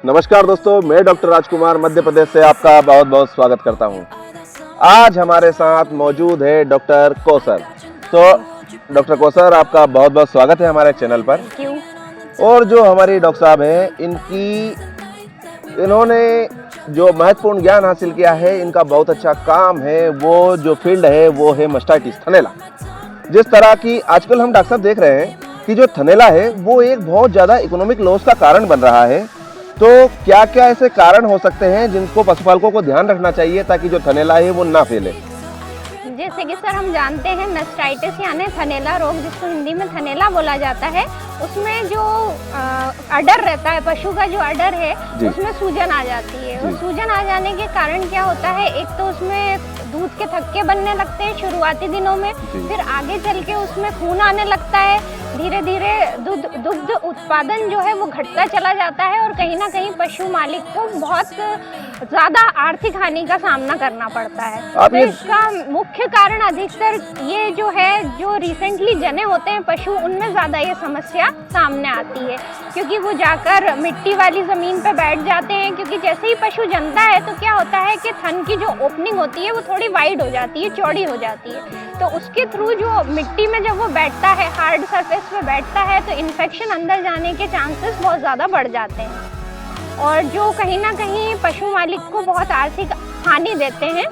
नमस्कार दोस्तों, मैं डॉक्टर राजकुमार मध्य प्रदेश से आपका बहुत बहुत स्वागत करता हूं। आज हमारे साथ मौजूद है डॉक्टर कौसर। तो डॉक्टर कौसर, आपका बहुत बहुत स्वागत है हमारे चैनल पर। क्यों? और जो हमारी डॉक्टर साहब हैं, इन्होंने जो महत्वपूर्ण ज्ञान हासिल किया है, इनका बहुत अच्छा काम है। वो जो फील्ड है वो है मास्टाइटिस, थनैला। जिस तरह की आजकल हम डॉक्टर साहब देख रहे हैं कि जो थनैला है वो एक बहुत ज़्यादा इकोनॉमिक लॉस का कारण बन रहा है। तो क्या क्या ऐसे कारण हो सकते हैं जिनको पशुपालकों को ध्यान रखना चाहिए ताकि जो थनैला है वो ना फैले? जैसे कि सर हम जानते हैं मास्टाइटिस यानी थनैला रोग, जिसको हिंदी में थनैला बोला जाता है, उसमें जो अडर रहता है, पशु का जो अडर है उसमें सूजन आ जाती है। और सूजन आ जाने के कारण क्या होता है, एक तो उसमें दूध के थक्के बनने लगते हैं शुरुआती दिनों में, फिर आगे चल के उसमें खून आने लगता है, धीरे धीरे दुग्ध उत्पादन जो है वो घटता चला जाता है और कहीं ना कहीं पशु मालिक को बहुत ज़्यादा आर्थिक हानि का सामना करना पड़ता है। तो इसका मुख्य कारण अधिकतर ये जो है, जो रिसेंटली जने होते हैं पशु, उनमें ज़्यादा ये समस्या सामने आती है, क्योंकि वो जाकर मिट्टी वाली ज़मीन पे बैठ जाते हैं। क्योंकि जैसे ही पशु जनता है तो क्या होता है कि थन की जो ओपनिंग होती है वो थोड़ी वाइड हो जाती है, चौड़ी हो जाती है। तो उसके थ्रू जो मिट्टी में जब वो बैठता है, हार्ड सरफेस पे बैठता है, तो इन्फेक्शन अंदर जाने के चांसेस बहुत ज़्यादा बढ़ जाते हैं और जो कहीं ना कहीं पशु मालिक को बहुत आर्थिक हानि देते हैं,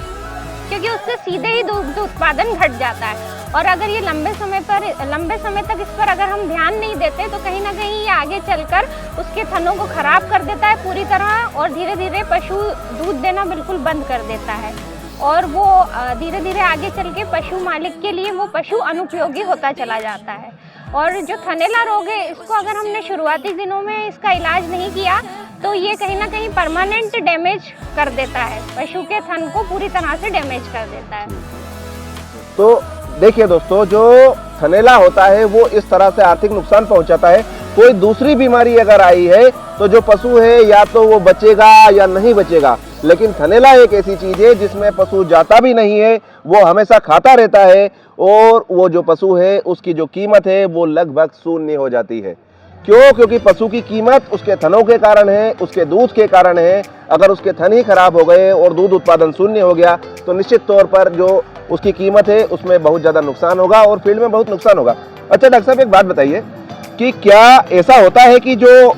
क्योंकि उससे सीधे ही दुग्ध उत्पादन घट जाता है। और अगर ये लंबे समय तक इस पर अगर हम ध्यान नहीं देते तो कहीं ना कहीं ये आगे चलकर उसके थनों को खराब कर देता है पूरी तरह, और धीरे धीरे पशु दूध देना बिल्कुल बंद कर देता है और वो धीरे धीरे आगे चल के पशु मालिक के लिए वो पशु अनुपयोगी होता चला जाता है। और जो थनैला रोग है, इसको अगर हमने शुरुआती दिनों में इसका इलाज नहीं किया तो ये कहीं ना कहीं परमानेंट डैमेज कर देता है, पशु के थन को पूरी तरह से डैमेज कर देता है। तो देखिए दोस्तों, जो थनैला होता है वो इस तरह से आर्थिक नुकसान पहुंचाता है। कोई दूसरी बीमारी अगर आई है तो जो पशु है या तो वो बचेगा या नहीं बचेगा, लेकिन थनैला एक ऐसी चीज है जिसमें पशु जाता भी नहीं है, वो हमेशा खाता रहता है और वो जो पशु है उसकी जो कीमत है वो लगभग शून्य हो जाती है। क्यों? क्योंकि पशु की कीमत उसके थनों के कारण है, उसके दूध के कारण है। अगर उसके थन ही खराब हो गए और दूध उत्पादन शून्य हो गया तो निश्चित तौर पर जो उसकी कीमत है उसमें बहुत ज़्यादा नुकसान होगा और फील्ड में बहुत नुकसान होगा। अच्छा डॉक्टर साहब, एक बात बताइए कि क्या ऐसा होता है कि जो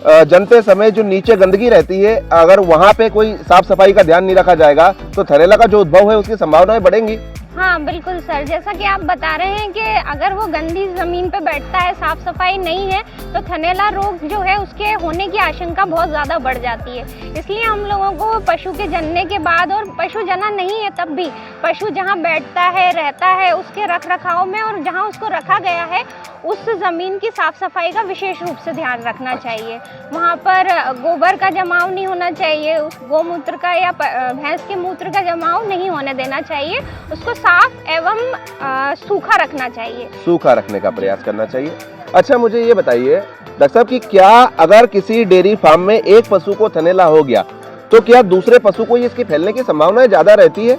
जनते समय जो नीचे गंदगी रहती है, अगर वहाँ पे कोई साफ सफाई का ध्यान नहीं रखा जाएगा तो थनैला का जो उद्भव है उसकी संभावनाएं बढ़ेंगी? हाँ बिल्कुल सर, जैसा कि आप बता रहे हैं कि अगर वो गंदी ज़मीन पे बैठता है, साफ सफाई नहीं है, तो थनैला रोग जो है उसके होने की आशंका बहुत ज़्यादा बढ़ जाती है। इसलिए हम लोगों को पशु के जन्ने के बाद, और पशु जना नहीं है तब भी, पशु जहाँ बैठता है, रहता है, उसके रख रखाव में और जहाँ उसको रखा गया है उस ज़मीन की साफ़ सफाई का विशेष रूप से ध्यान रखना चाहिए। वहाँ पर गोबर का जमाव नहीं होना चाहिए, उस गोमूत्र का या भैंस के मूत्र का जमाव नहीं होने देना चाहिए, उसको साफ एवं सूखा रखना चाहिए, सूखा रखने का प्रयास करना चाहिए। अच्छा मुझे ये बताइए डॉक्टर साहब कि क्या अगर किसी डेयरी फार्म में एक पशु को थनैला हो गया तो क्या दूसरे पशु को इसके फैलने की संभावना ज्यादा रहती है?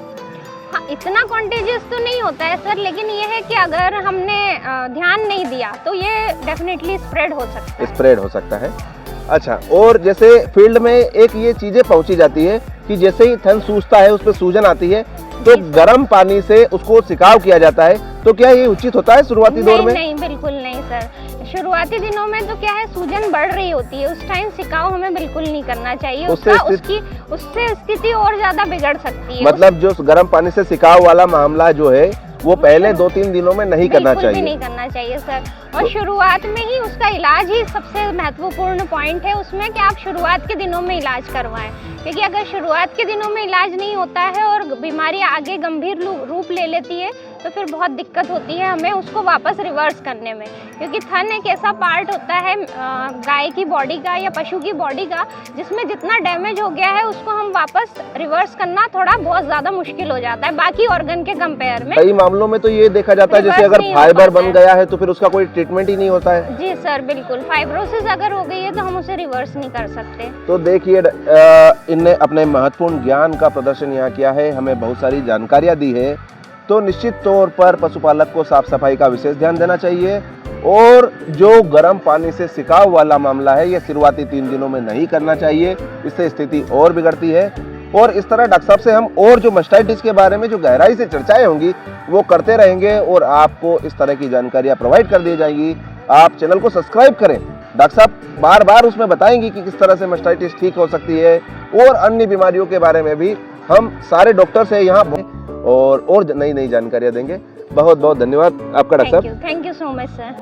हाँ, इतना कॉन्टेजियस तो नहीं होता है सर, लेकिन ये है कि अगर हमने ध्यान नहीं दिया तो ये डेफिनेटली स्प्रेड हो सकता है। अच्छा, और जैसे फील्ड में एक ये चीजें पहुंची जाती है कि जैसे ही थन सूजता है, उस पर सूजन आती है, तो गर्म पानी से उसको सिकाव किया जाता है, तो क्या ये उचित होता है शुरुआती दौर में? नहीं, बिल्कुल नहीं सर। शुरुआती दिनों में तो क्या है, सूजन बढ़ रही होती है, उस टाइम सिकाव हमें बिल्कुल नहीं करना चाहिए। उससे स्थिति और ज्यादा बिगड़ सकती है। मतलब जो गर्म पानी से सिकाव वाला मामला जो है वो पहले 2-3 दिनों में नहीं करना चाहिए। नहीं करना चाहिए सर। और शुरुआत में ही उसका इलाज ही सबसे महत्वपूर्ण पॉइंट है उसमें, कि आप शुरुआत के दिनों में इलाज करवाएं, क्योंकि अगर शुरुआत के दिनों में इलाज नहीं होता है और बीमारी आगे गंभीर रूप ले लेती है तो फिर बहुत दिक्कत होती है हमें उसको वापस रिवर्स करने में। क्योंकि थन एक ऐसा पार्ट होता है गाय की बॉडी का या पशु की बॉडी का, जिसमें जितना डैमेज हो गया है उसको हम वापस रिवर्स करना थोड़ा बहुत ज़्यादा मुश्किल हो जाता है बाकी ऑर्गन के कंपेयर में। कई मामलों में तो ये देखा जाता है जैसे अगर फाइबर बन गया है तो फिर उसका कोई ट्रीटमेंट ही नहीं होता है। जी सर बिल्कुल, फाइब्रोसिस अगर हो गई है तो हम उसे रिवर्स नहीं कर सकते। तो देखिए इनने अपने महत्वपूर्ण ज्ञान का प्रदर्शन यहाँ किया है, हमें बहुत सारी जानकारियाँ दी है। तो निश्चित तौर पर पशुपालक को साफ सफाई का विशेष ध्यान देना चाहिए और जो गर्म पानी से सिकाव वाला मामला है ये शुरुआती 3 दिनों में नहीं करना चाहिए, इससे स्थिति और बिगड़ती है। और इस तरह डॉक्टर साहब से हम और जो मास्टाइटिस के बारे में जो गहराई से चर्चाएं होंगी वो करते रहेंगे और आपको इस तरह की जानकारियां प्रोवाइड कर दी जाएंगी। आप चैनल को सब्सक्राइब करें। डॉक्टर साहब बार बार उसमें बताएंगे कि किस तरह से मास्टाइटिस ठीक हो सकती है और अन्य बीमारियों के बारे में भी हम सारे डॉक्टर से यहाँ और नई नई जानकारियां देंगे। बहुत बहुत धन्यवाद आपका डॉक्टर साहब। Thank you so much sir.